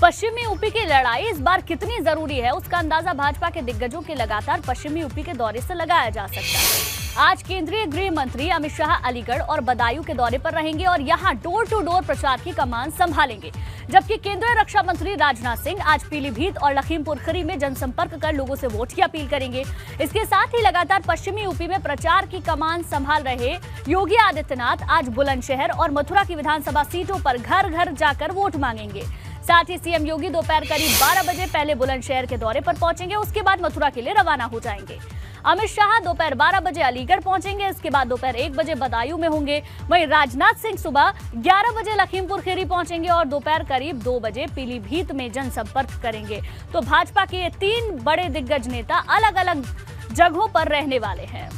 पश्चिमी यूपी की लड़ाई इस बार कितनी जरूरी है, उसका अंदाजा भाजपा के दिग्गजों के लगातार पश्चिमी यूपी के दौरे से लगाया जा सकता है। आज केंद्रीय गृह मंत्री अमित शाह अलीगढ़ और बदायूं के दौरे पर रहेंगे और यहां डोर टू डोर प्रचार की कमान संभालेंगे, जबकि केंद्रीय रक्षा मंत्री राजनाथ सिंह आज पीलीभीत और लखीमपुर खीरी में जनसंपर्क कर लोगों से वोट की अपील करेंगे। इसके साथ ही लगातार पश्चिमी यूपी में प्रचार की कमान संभाल रहे योगी आदित्यनाथ आज बुलंदशहर और मथुरा की विधानसभा सीटों पर घर घर जाकर वोट मांगेंगे। साथ ही सीएम योगी दोपहर करीब 12 बजे पहले बुलंदशहर के दौरे पर पहुंचेंगे, उसके बाद मथुरा के लिए रवाना हो जाएंगे। अमित शाह दोपहर 12 बजे अलीगढ़ पहुंचेंगे, इसके बाद दोपहर 1 बजे बदायूं में होंगे। वहीं राजनाथ सिंह सुबह 11 बजे लखीमपुर खीरी पहुंचेंगे और दोपहर करीब 2 बजे पीलीभीत में जनसंपर्क करेंगे। तो भाजपा के ये 3 बड़े दिग्गज नेता अलग अलग जगहों पर रहने वाले हैं।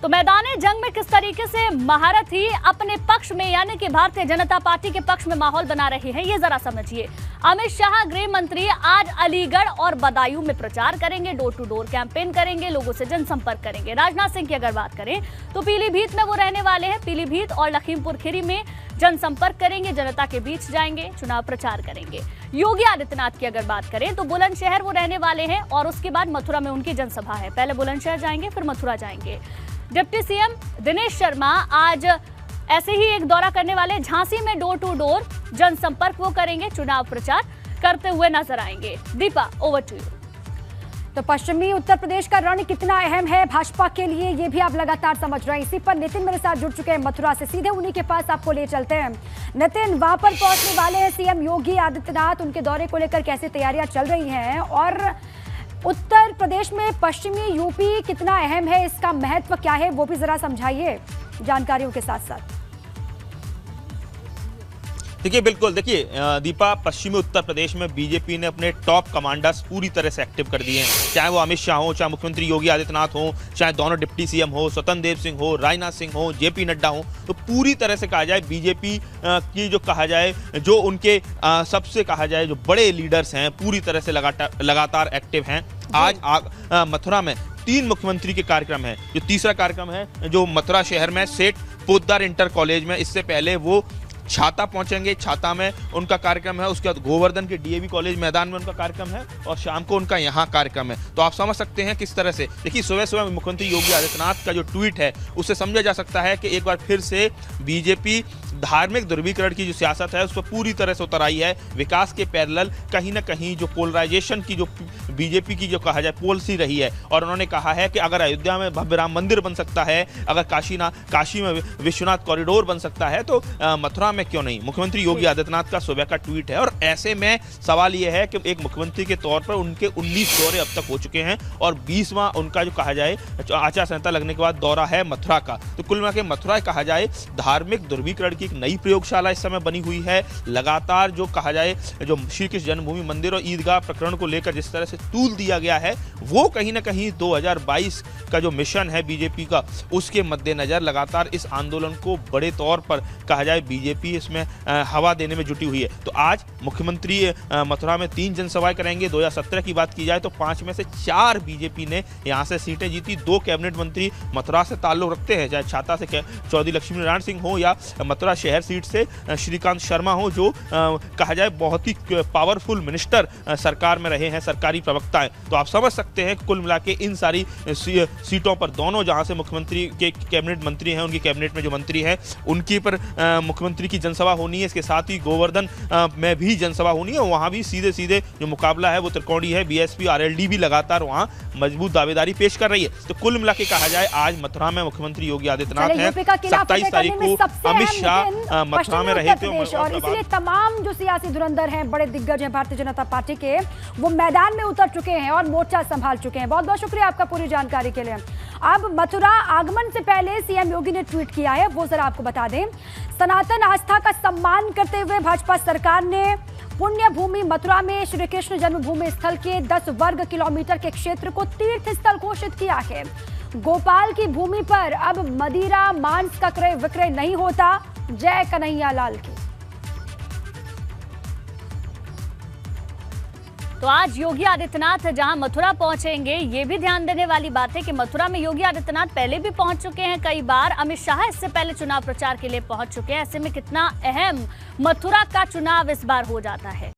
तो मैदानी जंग में किस तरीके से महारत ही अपने पक्ष में यानी कि भारतीय जनता पार्टी के पक्ष में माहौल बना रहे हैं, ये जरा समझिए। अमित शाह गृह मंत्री आज अलीगढ़ और बदायूं में प्रचार करेंगे, डोर टू डोर कैंपेन करेंगे, लोगों से जनसंपर्क करेंगे। राजनाथ सिंह की अगर बात करें तो पीलीभीत में वो रहने वाले हैं, पीलीभीत और लखीमपुर खीरी में जनसंपर्क करेंगे, जनता के बीच जाएंगे, चुनाव प्रचार करेंगे। योगी आदित्यनाथ की अगर बात करें तो बुलंदशहर वो रहने वाले हैं और उसके बाद मथुरा में उनकी जनसभा है। पहले बुलंदशहर जाएंगे, फिर मथुरा जाएंगे। डिप्टी सीएम दिनेश शर्मा आज ऐसे ही एक दौरा करने वाले, झांसी में डोर टू डोर जनसंपर्क वो करेंगे, चुनाव प्रचार करते हुए नजर आएंगे। Deepa, over to you. तो पश्चिमी उत्तर प्रदेश का रण कितना अहम है भाजपा के लिए, ये भी आप लगातार समझ रहे हैं। इसी पर नितिन मेरे साथ जुड़ चुके हैं मथुरा से, सीधे उन्हीं के पास आपको ले चलते हैं। नितिन, वहां पर पहुंचने वाले हैं सीएम योगी आदित्यनाथ, उनके दौरे को लेकर कैसे तैयारियां चल रही हैं और उत्तर प्रदेश में पश्चिमी यूपी कितना अहम है, इसका महत्व क्या है, वो भी जरा समझाइए जानकारियों के साथ साथ। देखिए, बिल्कुल देखिए दीपा, पश्चिमी उत्तर प्रदेश में बीजेपी ने अपने टॉप कमांडर्स पूरी तरह से एक्टिव कर दिए हैं, चाहे वो अमित शाह हो, चाहे मुख्यमंत्री योगी आदित्यनाथ हो, चाहे दोनों डिप्टी सीएम हो, स्वतंत्र देव सिंह हो, राजनाथ सिंह हो, जेपी नड्डा हो। तो पूरी तरह से कहा जाए बीजेपी की जो कहा जाए जो उनके सबसे कहा जाए जो बड़े लीडर्स हैं, पूरी तरह से लगातार एक्टिव हैं। आज मथुरा में 3 मुख्यमंत्री के कार्यक्रम है। जो तीसरा कार्यक्रम है जो मथुरा शहर में सेठ पोद्दार इंटर कॉलेज में, इससे पहले वो छाता पहुंचेंगे, छाता में उनका कार्यक्रम है। उसके बाद गोवर्धन के डीएवी कॉलेज मैदान में उनका कार्यक्रम है और शाम को उनका यहाँ कार्यक्रम है। तो आप समझ सकते हैं किस तरह से। देखिए, सुबह सुबह मुख्यमंत्री योगी आदित्यनाथ का जो ट्वीट है उससे समझा जा सकता है कि एक बार फिर से बीजेपी धार्मिक ध्रुवीकरण की जो सियासत है उस पर पूरी तरह से उतर आई है। विकास के पैरेलल कहीं ना कहीं जो पोलराइजेशन की जो बीजेपी की जो कहा जाए पॉलिसी रही है, और उन्होंने कहा है कि अगर अयोध्या में भव्य राम मंदिर बन सकता है, अगर काशी में विश्वनाथ कॉरिडोर बन सकता है, तो मथुरा में क्यों नहीं। मुख्यमंत्री योगी आदित्यनाथ का सुबह का ट्वीट है। और ऐसे में सवाल यह है कि एक मुख्यमंत्री के तौर पर उनके 19 दौरे अब तक हो चुके हैं और 20वां उनका जो कहा जाए आचार संहिता लगने के बाद दौरा है मथुरा का। तो कुल मिला के मथुरा कहा जाए धार्मिक ध्रुवीकरण की एक नई प्रयोगशाला इस समय बनी हुई है। लगातार जो कहा जाए जो श्री कृष्ण जन्मभूमि मंदिर और ईदगाह प्रकरण को लेकर जिस तरह से तूल दिया गया है, वो कहीं ना कहीं 2022 का जो मिशन है बीजेपी का, उसके मद्देनजर लगातार इस आंदोलन को बड़े तौर पर कहा जाए बीजेपी इसमें हवा देने में जुटी हुई है। तो आज मुख्यमंत्री मथुरा में 3 जनसभाएं करेंगे। 2017 की बात की जाए तो 5 में से 4 बीजेपी ने यहां से सीटें जीती। 2 कैबिनेट मंत्री मथुरा से ताल्लुक रखते हैं, चाहे छाता से चौधरी लक्ष्मी नारायण सिंह हो या मथुरा शहर सीट से श्रीकांत शर्मा हो, जो कहा जाए बहुत ही पावरफुल मिनिस्टर सरकार में रहे हैं, सरकारी प्रवक्ता हैं। तो आप समझ सकते हैं कुल मिला के इन सारी सीटों पर दोनों जहां से मुख्यमंत्री के कैबिनेट मंत्री हैं, उनकी कैबिनेट में जो मंत्री हैं उनकी पर मुख्यमंत्री की जनसभा होनी है। इसके साथ ही गोवर्धन में भी जनसभा होनी है। वहां भी सीधे सीधे जो मुकाबला है वो त्रिकोणीय है। बीएसपी आरएलडी भी लगातार वहां मजबूत दावेदारी पेश कर रही है। तो कुल मिला के कहा जाए आज मथुरा में मुख्यमंत्री योगी आदित्यनाथ हैं। 27 तारीख को अमित शाह मथुरा में रहे थे और इसलिए तमाम जो सियासी धुरंधर हैं, बड़े दिग्गज हैं भारतीय जनता पार्टी के, वो मैदान में उतर चुके हैं और मोर्चा संभाल चुके हैं। बहुत बहुत शुक्रिया आपका पूरी जानकारी के लिए। अब मथुरा आगमन से पहले सीएम योगी ने ट्वीट किया है, वो जरा आपको बता दें। सनातन आस्था का सम्मान करते हुए भाजपा सरकार ने पुण्य भूमि मथुरा में श्री कृष्ण जन्मभूमि स्थल के 10 वर्ग किलोमीटर के क्षेत्र को तीर्थ स्थल घोषित किया है। गोपाल की भूमि पर अब मदिरा मांस का क्रय विक्रय नहीं होता। जय कन्हैया लाल की। तो आज योगी आदित्यनाथ जहां मथुरा पहुंचेंगे, ये भी ध्यान देने वाली बात है कि मथुरा में योगी आदित्यनाथ पहले भी पहुंच चुके हैं कई बार। अमित शाह इससे पहले चुनाव प्रचार के लिए पहुंच चुके हैं। ऐसे में कितना अहम मथुरा का चुनाव इस बार हो जाता है।